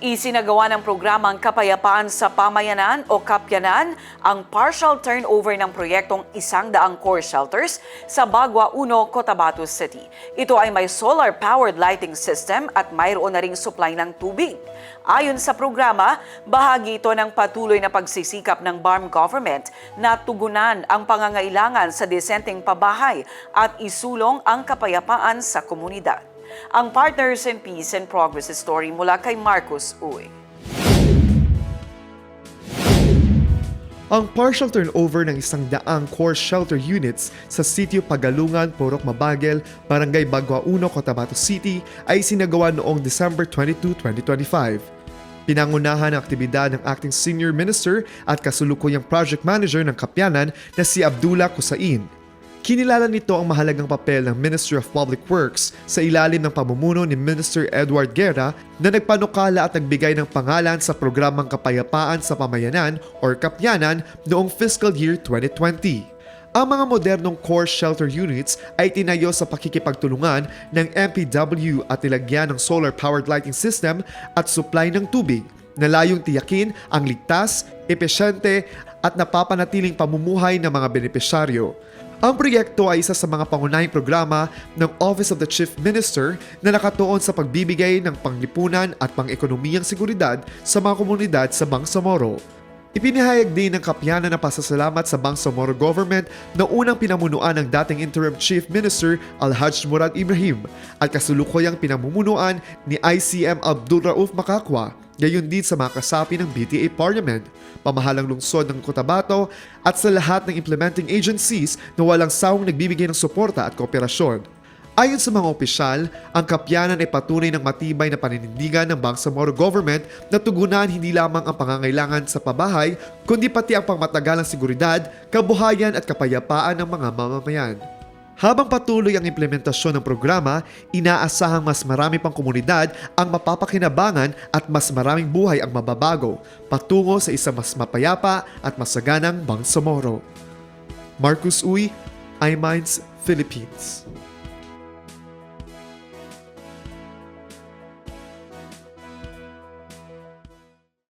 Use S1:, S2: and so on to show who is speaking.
S1: Isinagawa ng programang Kapayapaan sa Pamayanan o Kapyanan ang partial turnover ng proyektong 100 core shelters sa Bagua 1, Cotabato City. Ito ay may solar-powered lighting system at mayroon na ring supply ng tubig. Ayon sa programa, bahagi ito ng patuloy na pagsisikap ng BARM government na tugunan ang pangangailangan sa desenteng pabahay at isulong ang kapayapaan sa komunidad. Ang Partners in Peace and Progress story mula kay Marcus Uy.
S2: Ang partial turnover ng 100 core shelter units sa Sitio Pagalungan, Purok Mabagel, Barangay Bagua 1, Cotabato City ay sinagawa noong December 22, 2025. Pinangunahan ang aktibidad ng Acting Senior Minister at kasulukuyang Project Manager ng Kapyanan na si Abdullah Kusain. Kinilala nito ang mahalagang papel ng Ministry of Public Works sa ilalim ng pamumuno ni Minister Edward Guerra na nagpanukala at nagbigay ng pangalan sa programang Kapayapaan sa Pamayanan or Kapyanan noong fiscal year 2020. Ang mga modernong core shelter units ay tinayo sa pakikipagtulungan ng MPW at nilagyan ng solar-powered lighting system at supply ng tubig na layong tiyakin ang ligtas, epesyente at napapanatiling pamumuhay ng mga benepisyaryo. Ang proyekto ay isa sa mga pangunahing programa ng Office of the Chief Minister na nakatuon sa pagbibigay ng panglipunan at pang-ekonomiyang seguridad sa mga komunidad sa Bangsamoro. Ipinahayag din ng Kapyanan na pasasalamat sa Bangsamoro government na unang pinamunuan ng dating Interim Chief Minister Alhaj Murad Ibrahim at kasulukuyang pinamumunuan ni ICM Abdul Rauf Makakwa, gayon din sa mga kasapi ng BTA Parliament, pamahalang lungsod ng Cotabato at sa lahat ng implementing agencies na walang sawang nagbibigay ng suporta at kooperasyon. Ayon sa mga opisyal, ang Kapyanan ay patunay ng matibay na paninindigan ng Bangsamoro government na tugunan hindi lamang ang pangangailangan sa pabahay, kundi pati ang pangmatagalang seguridad, kabuhayan at kapayapaan ng mga mamamayan. Habang patuloy ang implementasyon ng programa, inaasahang mas marami pang komunidad ang mapapakinabangan at mas maraming buhay ang mababago, patungo sa isang mas mapayapa at masaganang Bangsamoro. Marcus Uy, iMinds, Philippines.